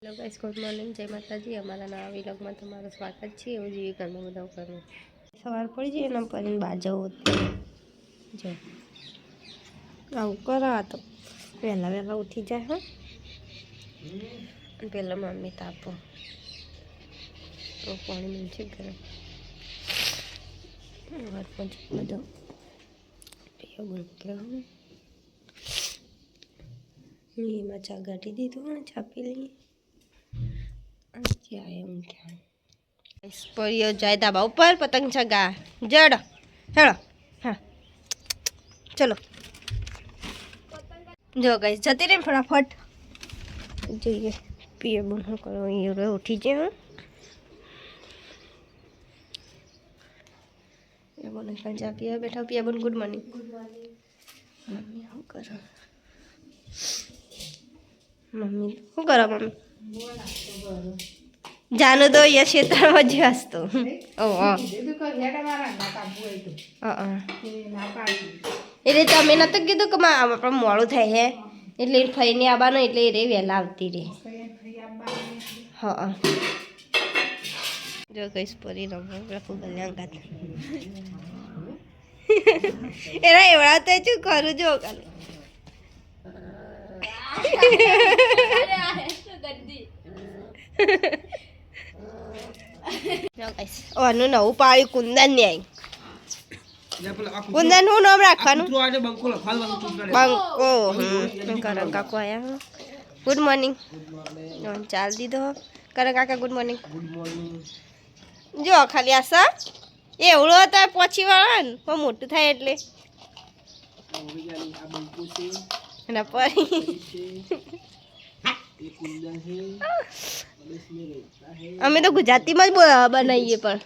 Hello guys, good morning, જય માતાજી। અમારા નવા વિલોગમાં તમારું સ્વાગત છે। એવું જેવી ઘરમાં બધા કરવું સવાર પડી જાય એના પર બાજુ જો આવું કરા તો વહેલા વહેલા ઉઠી જાય હા પેલા મમ્મી તાપો તો પાણી મળશે ગરમ વાર પછી બધો મેં ચા ગાટી દીધું ચા પી લઈએ परियो जाए धाबा ऊपर पतंग चगा जड़ हेलो हाँ चलो जो गाइस जती रही फटाफट जो ये पिए बुन करो ये उठी जाए ये बोले कल जा पिया बैठा पिया बुन गुड मॉर्निंग मम्मी हम करो मम्मी શું કરો મમ્મી જાનો તો એ ક્ષેત્રમાં જ હસતો એટલે તમે નતું કીધું કે આપણે મોડું થાય હે એટલે ફઈને આવવાનું એટલે એ રે વહેલા આવતી રે હા જો કઈશ પરી રખું ગલ્યા ગાત એના એવડા તો શું કરું જો કાલે ઓનું નવું પાળ્યું કુંદન ને કુંદન હું નામ રાખવાનું બંકો કરણ કાકો આયા ગુડ મોર્નિંગ ચાલ દીધો કરણ કાકા ગુડ મોર્નિંગ જો ખાલી આશા એવડો હતા પછી વાળા ને પણ મોટું થાય એટલે એના પરી અમે તો ગુજરાતીમાં જ બનાવીએ પણ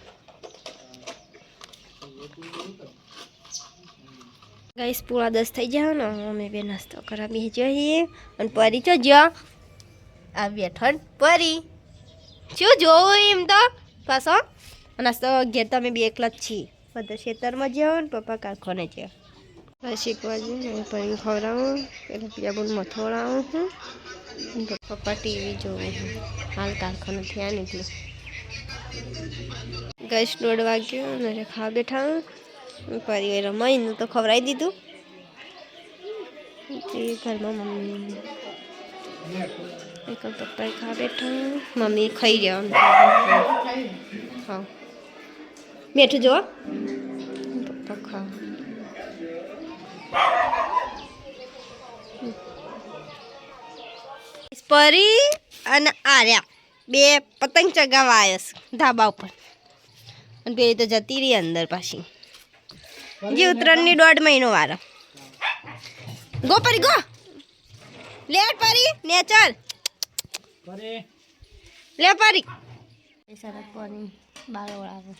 ગાઈસ પૂરા 10 થઈ જાય ને અમે બે નાસ્તો કરવા બેસી જઈએ અને પરી તો જો આ બેઠો પરી શું જોવું એમ તો પાછો નાસ્તો ઘેર તો અમે બે એકલા જ છીએ બધા ખેતરમાં જાઓ ને પપ્પા કારખાને છે શીખવા જઈએ પરી ખવડાવું એટલે બીજા બોલ મથોડાવું હું પપ્પા ટીવી જોવું હાલ કારખાને થયા ને એટલે ગેસ 1:30 વાગ્યો અને ખાવા બેઠા પરી રમાઈને તો ખવડાવી દીધું ઘરમાં મમ્મી એક પપ્પાએ ખાવા બેઠા મમ્મી ખાઈ રહ્યા હા બેઠું જો પપ્પા ખાવ પરી અને આર્યા બે પતંગ ચગાવવા આવ્યા ધાબા ઉપર અને પેલી તો જતી રહી અંદર પાછી જે ઉત્તરાયણની 1.5 મહિનો વારો ગો પરી ગો લેટ પરી નેચર લે પરી સરસ પાણી બાર વળાવો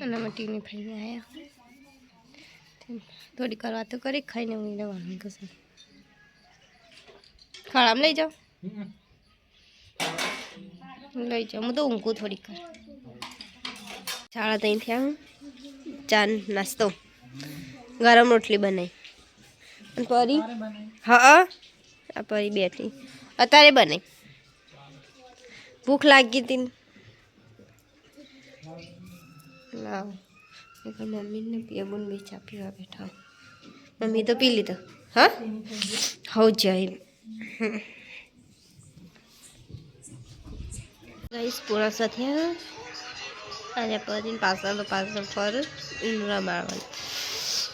અને મટીની ફરી આવ્યા થોડી કરવા તો કરી ખાઈને હું લેવાનું કશું ખળામાં લઈ જાઓ લઈ જાઓ હું તો ઊંઘું થોડીક કર 3:30 થયા ચા નાસ્તો ગરમ રોટલી બનાવી અને પરી હા આ પરી બેઠી અત્યારે બનાવી ભૂખ લાગી હતી લાવ મમ્મીને પીએ બોન બે ચા પીવા બેઠા મમ્મી તો પી લીધો હા હવ જાય ગાઈસ પૂરા સાથે અને પછી પાછળ ફર ઇન્દ્રા મારવાની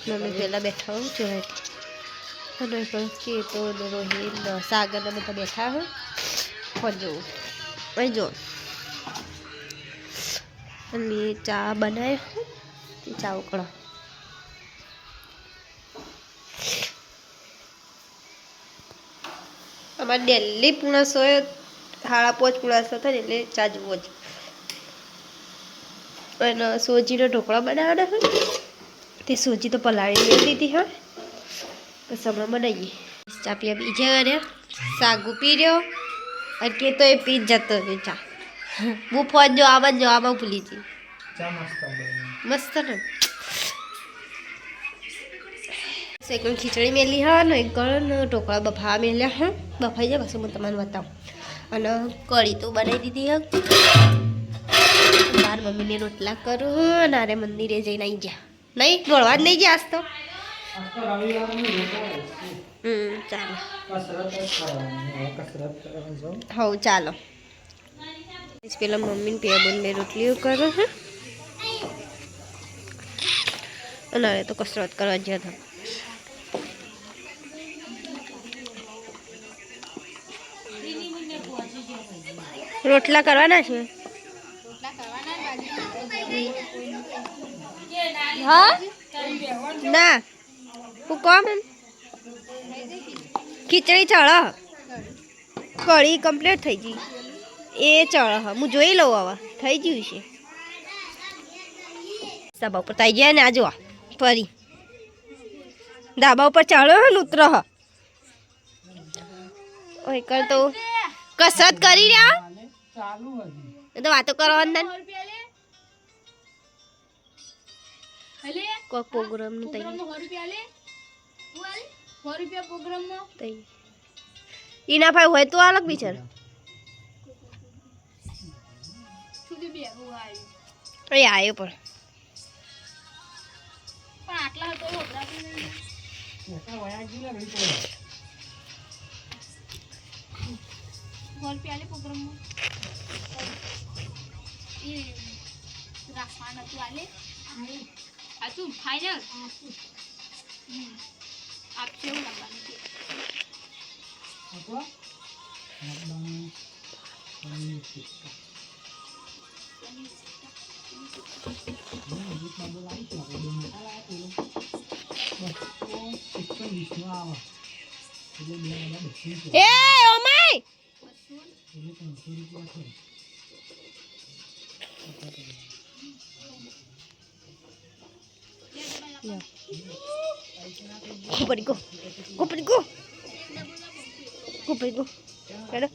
મમ્મી પહેલાં બેઠા હું જોઈ અને પછી તો રોહિત સાગર ને બધા બેઠા હોય ફરજો અહીં જો અને ચા બનાવે ચા ઉકળો અમારે ડેલી પૂણા 5:30 પૂણા 6 થાય એટલે ચા જુઓ જ અને સોજીનો ઢોકળા બનાવવાના હોય તે સોજી તો પલાળી લઈ દીધી હોય પછી હમણાં બનાવીએ ચા પીવા બીજા કર્યા સાગુ પી રહ્યો અને કે તો એ પી જ જતો રહ્યો ચા હું ફોન જો આવા ભૂલી જઈ મસ્ત ને એક ખીચડી મેલી હા ને એક ઢોકળા બફા મેલ્યા હા બફાઈ જાય પછી હું તમને બતાવું અને કઢી તો બનાવી દીધી હા મારા મમ્મીને રોટલા કરું અને અરે મંદિરે જઈને આવી ગયા નહીં દોડવા જ નહીં ગયા આજ તો ચાલો હવ ચાલો પેલા મમ્મીને પેબન બે રોટલીઓ કરો હે અને અરે તો કસરત કરવા જ્યાં હતા રોટલા કરવાના છે હા ના હું કોમ ખીચડી ચળ કઢી કમ્પ્લીટ થઈ ગઈ એ ચળ હું જોઈ લઉં હવે થઈ ગયું છે ધાબા ઉપર થઈ ગયા ને આ જો ફરી ધાબા ઉપર ચડ્યો ને ઉતરો ઓય કર તો કસરત કરી રહ્યા તો વાતો કરવાની કોઈ પ્રોગ્રામ ની તૈયારી ઈના ભાઈ હોય તો અલગ બિચાર આવ્યો પણ ફાઈનલ આપશે એવું લાગવાનું એ oh my Kuparigo. Pero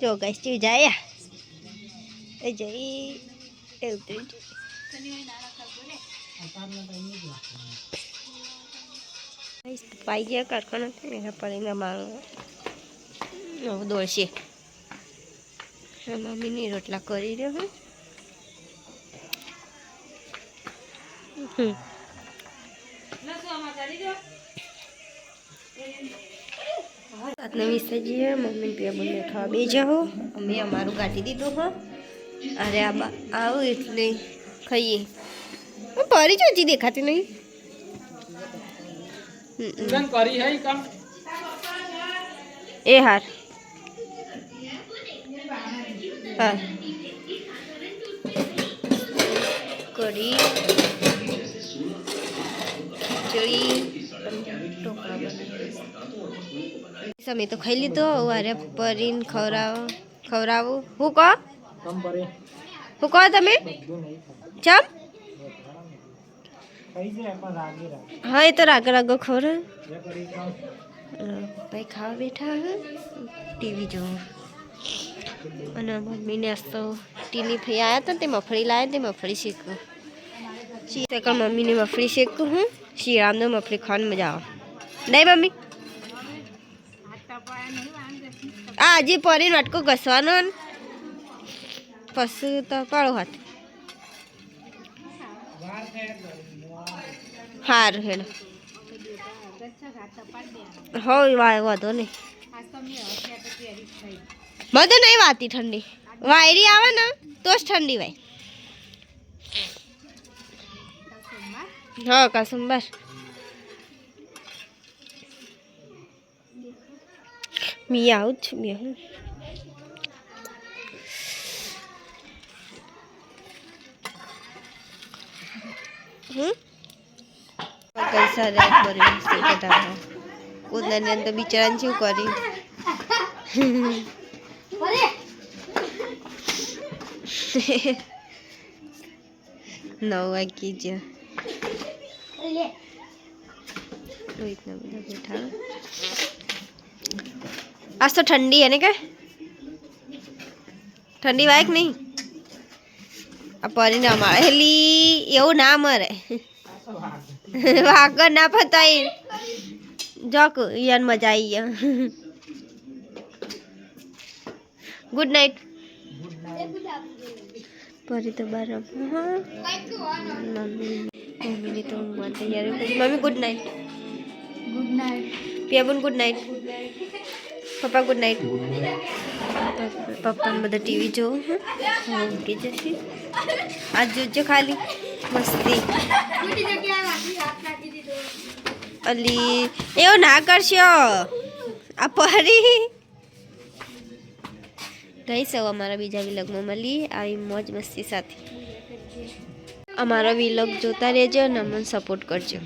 yo guys chưa જાય એ જઈ એ ઉતરી પાઈ ગયા કારખાના એના પડીને મારો દોડશે મમ્મીની રોટલા કરી રહ્યો હું રાતને 20 જઈએ મમ્મી પીવા બંને ખાવા બે જાઓ અમે અમારું કાઢી દીધું હો અરે આવું એટલે ખાઈએ પરી ચોચી દેખાતી નહીં એ હાર હા કઢી ખીચડી ઢોકળા બનાવી સમી તો ખાઈ લીધો અરે પરીને ખવડાવું હું કહો તમે ચમ હા એ તો રાગ રાગો ખવડાવ ભાઈ ખાવા બેઠા ટીવી જોવું અને મમ્મીને તો ટીની ફઈ આવ્યા હતા તે મફળી લાવ્યા તે મફળી શેકું શીતકળ મમ્મીને મફળી શેકું હું શિયાળામાં મફળી ખાવાની મજા આવે નહીં મમ્મી આ હજી પરીને વાટકો ઘસવાનો પછી તો પાડો હાથ સારું હેડો હવે વાંધો નહીં બધું નહીં વાતી ઠંડી વાયરી આવે ને તો જ ઠંડી વાય હા કાસુંબર મી આવું છું બે હું પૈસા રે બરી કટા કોદલાની અંદર બિચારાને શું કરી 9 વાગી ગયા इतना બધા બેઠા आज तो ठंडी है ने क्या ठंडी वायक नहीं अब परी ना मारे हेली એવું ના મરે વાગર ના પતાય જોક યાર મજા આવી ગયા. Good night. પરી તો બાર મમ્મીની તો ઊંઘવા તૈયારી કરી. મમ્મી ગુડ નાઇટ. Good night. પિયાબુન ગુડ નાઇટ. પપ્પા ગુડ નાઇટ. પપ્પાને બધા ટીવી જોવું ઊંઘી જશે. આજ જોજો ખાલી મસ્તી. અલી એવું ના કરશો આ પરી. ગઈ સૌ અમારા બીજા વિલોગમાં મળી આવી મોજ મસ્તી સાથે. અમારા વિલોગ જોતા રહેજો અને અમને સપોર્ટ કરજો.